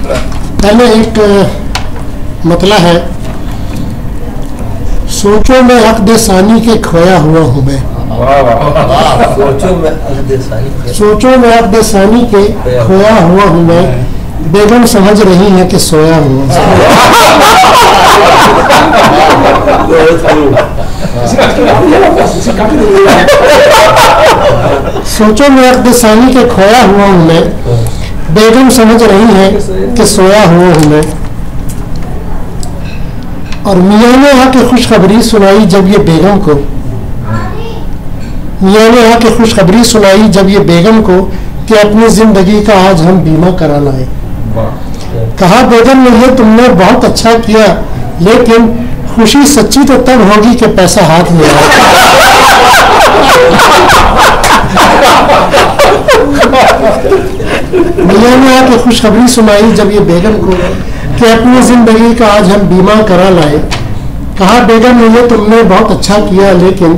पहले एक मतला है, सोचो मैं अक़्द सानी के खोया हुआ हूँ मैं। सोचो मैं अक़्द सानी के खोया हुआ हूँ मैं, बेगम समझ रही है कि सोया हूँ। सोचो मैं अक़्द सानी के खोया हुआ हूँ मैं, बेगम समझ रही है कि सोया हुआ हूँ मैं। और मियाँ ने आके खुशखबरी सुनाई जब ये बेगम को, मियाँ ने आके खुशखबरी सुनाई जब ये बेगम को कि अपनी जिंदगी का आज हम बीमा करा लाए। कहा बेगम ने ये तुमने बहुत अच्छा किया, लेकिन खुशी सच्ची तो तब होगी कि पैसा हाथ में आए। मियाँ ने आके खुशखबरी सुनाई जब ये बेगम को कि अपनी जिंदगी का आज हम बीमा करा लाए। कहा बेगम ने ये तुमने बहुत अच्छा किया, लेकिन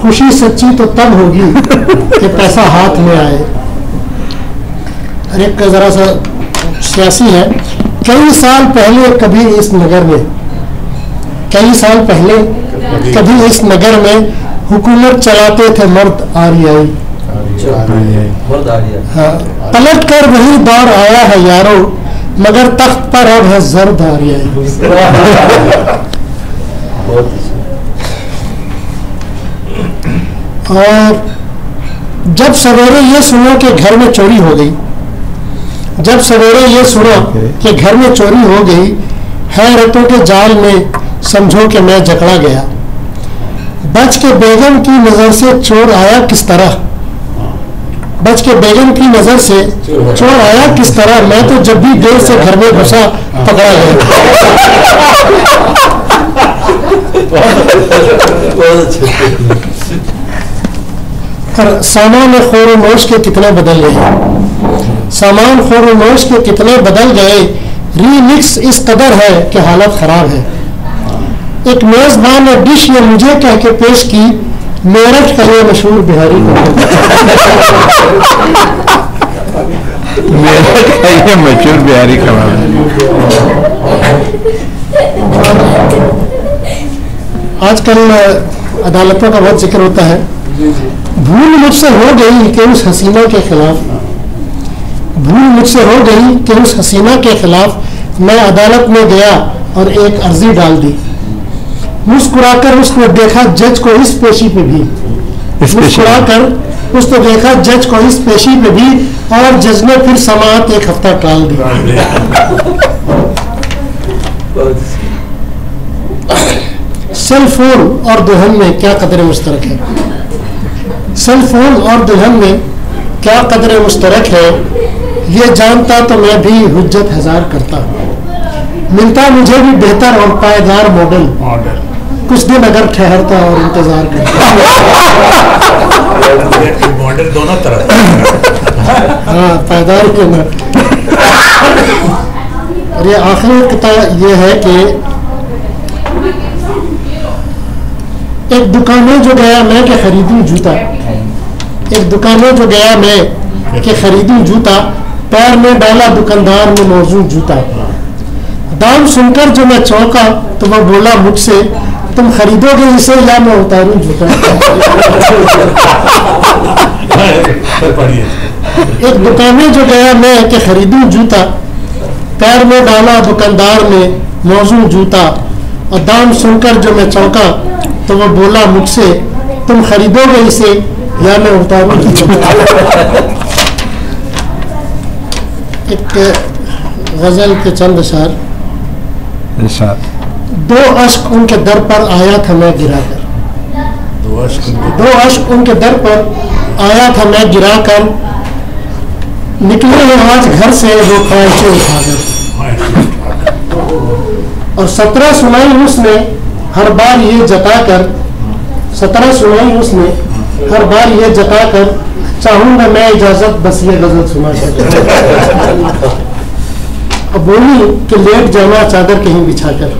खुशी सच्ची तो तब होगी कि पैसा हाथ में आए। अरे एक जरा सा सियासी है। कई साल पहले कभी इस नगर में, कई साल पहले कभी इस नगर में हुकूमत चलाते थे मर्द आरियाई। हाँ, पलट कर वही दौर आया है यारो, मगर तख्त पर अब है जर्द आरियाई। और जब सवेरे ये सुना कि घर में चोरी हो गई, जब सवेरे ये सुना कि घर में चोरी हो गई, हैरतों के जाल में समझो कि मैं जकड़ा गया। बच के बेगम की नजर से चोर आया किस तरह, बच के बेगम की नजर से चोर आया किस तरह, मैं तो जब भी देर से घर में घुसा पकड़ा गया। सामान खोरोनोश के कितने बदल गए, सामान खोरोनोश के कितने बदल गए, रीमिक्स इस कदर है कि हालत खराब है। एक मेजबान ने डिश ये मुझे कह के पेश की, मेरठ का ये मशहूर बिहारी मेरठ का ये मशहूर बिहारी कबाब। आजकल अदालतों का बहुत जिक्र होता है। भूल मुझसे हो गई कि उस हसीना के खिलाफ, भूल मुझसे हो गई कि उस हसीना के खिलाफ मैं अदालत में गया और एक अर्जी डाल दी। मुस्कुराकर उसने देखा जज को इस पेशी पे भी, मुस्कुराकर उसने देखा जज को इस पेशी पे भी, और जज ने फिर समाअत एक हफ्ता टाल दी। सेल फोन और दुल्हन में क्या कदर मुश्तरक है, सेल फोन और दुल्हन में क्या कदर मुश्तरक है, ये जानता तो मैं भी हुज्जत हजार करता। मिलता मुझे भी बेहतर और पायदार मॉडल, कुछ दिन अगर ठहरता और इंतजार करता। मॉडल दोनों तरफ, हाँ पायदार के न। और ये आखिरी किताब ये है कि एक दुकान में जो गया मैं कि खरीदूं जूता, एक दुकान में जो गया मैं कि खरीदूं जूता, पैर में डाला दुकानदार ने मौजूद जूता। दाम सुनकर जो मैं चौंका तो वह बोला मुझसे, तुम खरीदोगे इसे या मैं उतारूं जूता। एक दुकान में जो गया मैं कि खरीदूं जूता, पैर में डाला दुकानदार ने मौजूद जूता, और दाम सुनकर जो मैं चौंका तो वह बोला मुझसे, तुम खरीदोगे इसे या मैं उतारूं जूता। एक गजल के चंद अशार। दो अश्क उनके दर पर आया था मैं गिराकर, दो अश्क उनके दर पर आया था मैं गिराकर, निकले हैं आज घर से वो ख्वाहिशें उठाकर। और 17 सुनाई उसने हर बार ये जताकर, 17 सुनाई उसने हर बार ये जताकर, चाहूंगा मैं इजाजत बस ये गजल सुना कर। अब बोली कि लेट जाना चादर कहीं बिछाकर,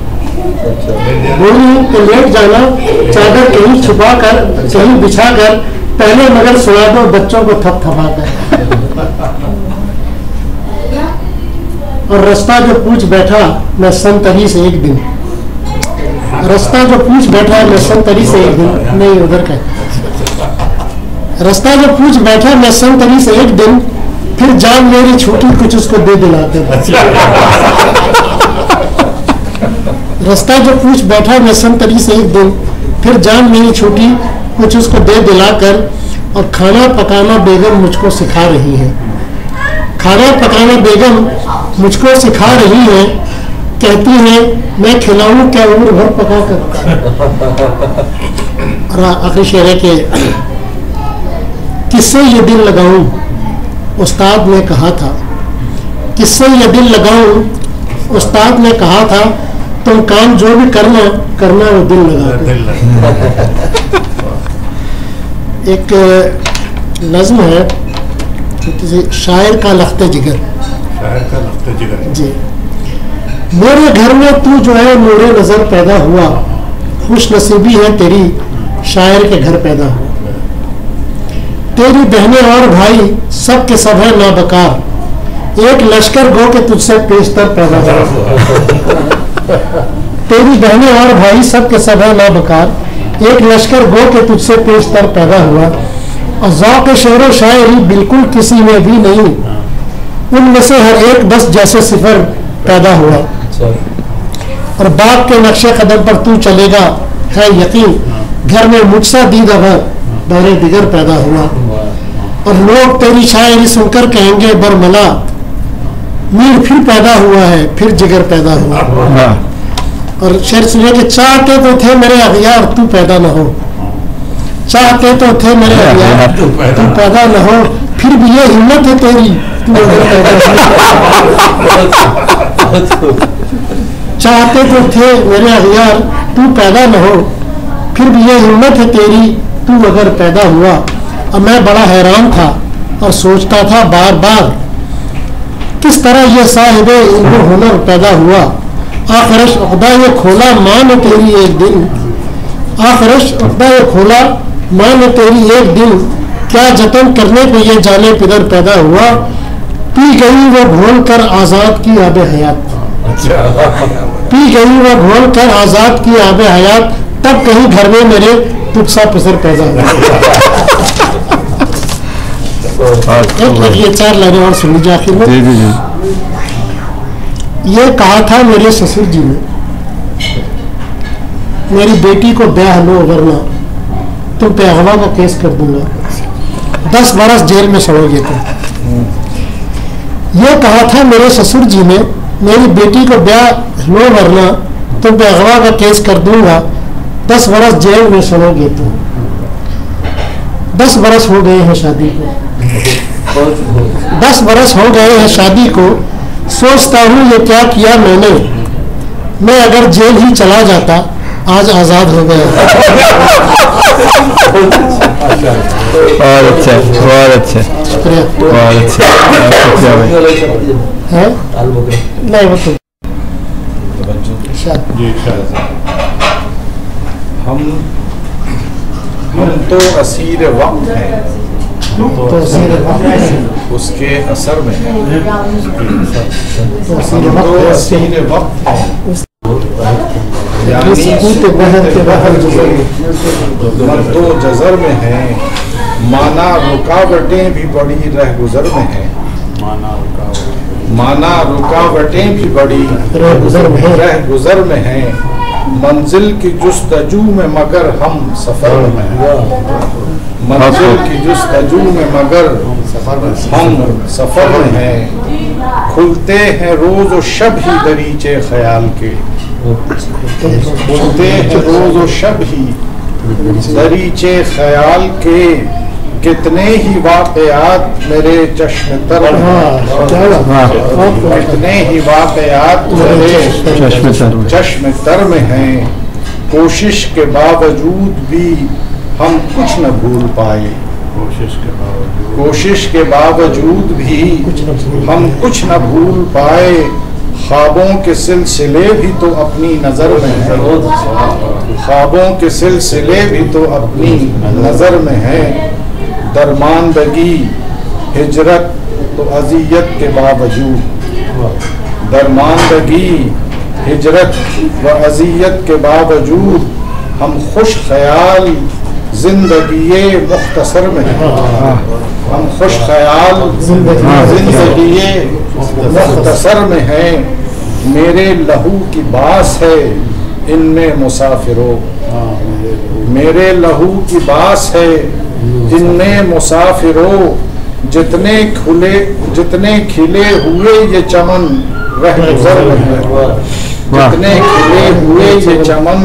बोली कि लेट जाना चादर कहीं छुपा कर, कहीं बिछा कर, पहले मगर सुना दो बच्चों को थपथपा कर। और रास्ता जो पूछ बैठा मैं संतरी से एक दिन, रास्ता जो पूछ बैठा मैं संतरी से एक दिन, नहीं उधर का, रास्ता जो पूछ बैठा मैं संतरी से एक दिन, फिर जान मेरी छूटी कुछ उसको दे दिलाते। रास्ता जो पूछ बैठा मैं संतरी से एक दिन, फिर जान मेरी छूटी कुछ उसको दे दिलाकर, और खाना पकाना बेगम मुझको सिखा रही है, खाना पकाना बेगम मुझको सिखा रही है, कहती है मैं खिलाऊं क्या उम्र भर पका कर। और आखिरी शेर है कि किससे ये दिल लगाऊं उस्ताद ने कहा था, किससे ये दिल लगाऊं उस्ताद ने कहा था, तुम काम जो भी करना करना वो दिल लगा। एक नज्म है किसी शायर का लख्ते जिगर, शायर का लख्ते जिगर जी। मेरे घर में तू जो है नूरे नजर पैदा हुआ, खुश नसीबी है तेरी शायर के घर पैदा हुआ, तेरी बहनें और भाई सब के सब है नाबकार, एक लश्कर गो के तुझसे पेशतर पैदा हुआ। तेरी बहनें और भाई सब के सब है नाबकार, एक लश्कर गो के तुझसे पेशतर पैदा हुआ, और ज़ौक़ शेर व शायरी बिल्कुल किसी में भी नहीं, उनमें से हर एक बस जैसे सिफर पैदा हुआ, और बाप के नक्शे कदम पर तू चलेगा है यकीन, घर में मुझसा दीद अगर दौरे दिगर पैदा हुआ, और लोग तेरी शायरी सुनकर कहेंगे बरमला, मीर फिर पैदा हुआ है फिर जिगर पैदा हुआ। और शेर सुनिए कि चाहते तो थे मेरे अगियार तू पैदा न हो, चाहते तो थे मेरे अगियार तू पैदा न हो, फिर भी ये हिम्मत है तेरी तू अगर पैदा हो। चाहते तो थे मेरे अगियार तू पैदा न हो, फिर भी ये हिम्मत है तेरी तू अगर पैदा हुआ। अब मैं बड़ा हैरान था और सोचता था बार बार, किस तरह ये साहिबे इल्म हुनर पैदा हुआ, आखिरश उक़दा ये खोला माँ ने तेरी एक दिन, आखिरश उक़दा ये खोला माँ ने तेरी एक दिन, क्या जतन करने पे ये जाने पिदर पैदा हुआ, पी गई वो घोल कर आज़ाद की आबे हयात, पी गई वो घोल कर आज़ाद की आबे हयात, तब कहीं घर में मेरे तुझसा पिसर पैदा हुआ। ये 4 लाइनें और सुन लीजिए आखिर में। ये कहा था मेरे ससुर जी ने, मेरी बेटी को ब्याह लो वरना तुम पे अगवा का केस कर दूंगा, 10 बरस जेल में सड़ोगे तुम। ये कहा था मेरे ससुर जी ने, मेरी बेटी को ब्याह लो वरना तुम पे अगवा का केस कर दूंगा, 10 बरस जेल में सड़ोगे तुम। 10 बरस हो गए हैं शादी को, 10 बरस हो गए हैं शादी को, सोचता हूँ ये क्या किया मैंने, मैं अगर जेल ही चला जाता आज आज़ाद हो गया। बहुत अच्छा, बहुत अच्छा, शुक्रिया। बहुत अच्छा, है नहीं वो तो हम तो असीर वक्त हैं, उसके असर में है, तो असीर वक्त हैं, तो जज़र में है, माना रुकावटें भी बड़ी रह गुजर में है, माना रुकावटें भी बड़ी रह गुजर में है, मंजिल की जुस्तजू में मगर हम सफर में हैं, मंजिल की जुस्तजू में मगर हम सफर में हैं, खुलते हैं रोज और शब ही दरीचे ख्याल के, खुलते हैं रोज और शब ही दरीचे ख्याल के, कितने ही वाक़यात मेरे चश्म तर में, कितने ही वाक़यात मेरे चश्म तर में हैं, कोशिश के बावजूद भी हम कुछ न भूल पाए, कोशिश के बावजूद भी हम कुछ न भूल पाए, ख्वाबों के सिलसिले भी तो अपनी नज़र में है, ख्वाबों के सिलसिले भी तो अपनी नज़र में है, दरमानदगी हिजरत तो अज़ियत के बावजूद, दरमानदगी हिजरत व अजियत के बावजूद हम खुश ख्याल जिंदगी मुख्तसर में हैं। हम खुश ख्याल जिंदगी मुख्तसर में हैं। मेरे लहू की बास है इनमें मुसाफिरों, मेरे लहू की बास है इनमें मुसाफिरों। जितने खिले हुए ये चमन रह गुजर में है, जितने खिले हुए ये चमन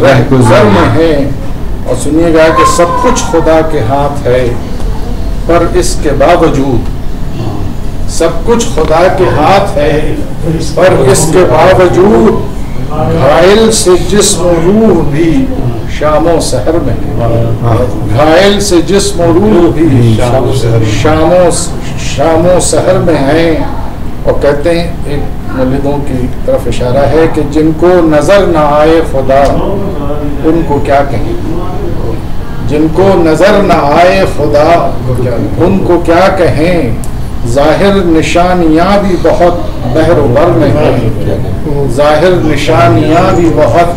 रह गुजर में है। और सुनिएगा कि सब कुछ खुदा के हाथ है, पर इसके बावजूद सब कुछ खुदा के हाथ है, पर इसके बावजूद घायल से जिस्म रूह भी शामो सहर में है। घायल से जिस्म रूह भी शामो सहर में है। और कहते हैं, एक मुल्लिदों की तरफ इशारा है कि जिनको नजर ना आए खुदा उनको क्या कहें, जिनको नजर ना आए खुदा उनको क्या कहें। जाहिर निशानियां भी बहुत बहरोबर में हैं, जाहिर निशानियां भी बहुत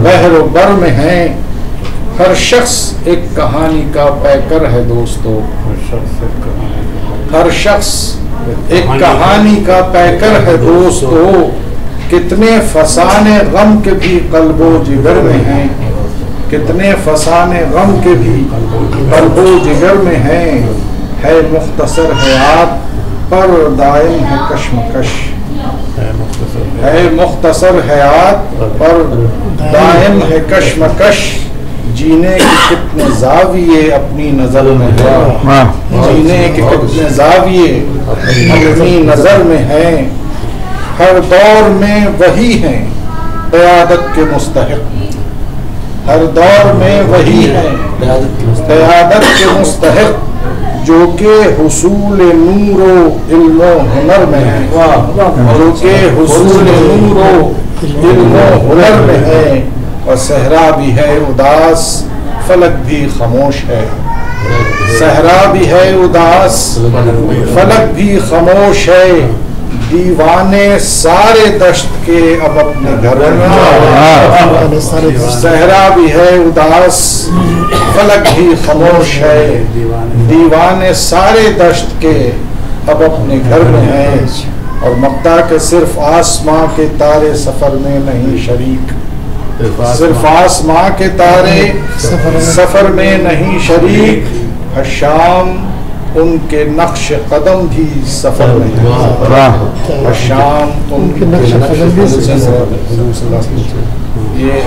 बहरोबर में हैं। हर शख्स एक कहानी का पैकर है दोस्तों, हर शख्स एक कहानी का पैकर है दोस्तों। कितने फसाने गम के भी कल्बो जिगर में हैं, कितने फसाने गम के भी कल्बो जिगर में हैं। है मुख्तसर हयात पर दायम है कश्मकश, है मुख्तसर हयात पर दायम है कश्मकश। जीने के कितने जाविये अपनी नजर में है, जीने के कितने जाविये अपनी नजर में हैं। हर दौर में वही हैं क़यादत के मुस्तहिक, हर दौर में वही हैं क़यादत के मुस्तहिक। जो के हुसूल नूरो इल्मो हुनर में है, जो के हुसूल नूरो इल्मो हुनर में है। और सहरा भी है उदास फलक भी खामोश है, सहरा भी है उदास फलक भी खामोश है। दीवाने सारे दश्त के अब अपने घर में, सहरा भी है उदास फलक भी खामोश है। दीवाने सारे दश्त के अब अपने घर में हैं। और मक्ता के सिर्फ आसमां के तारे सफर में नहीं शरीक, सिर्फ आसमां के तारे सफर में नहीं शरीक। हशाम उनके नक्श कदम भी सफर में है, हशाम उनके नक्श कदम भी सफर में। ये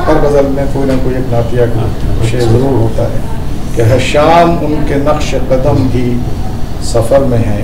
हर गजल में कोई ना कोई एक नातिया का शेर जरूर होता है कि हशाम उनके नक्श कदम भी सफर में है।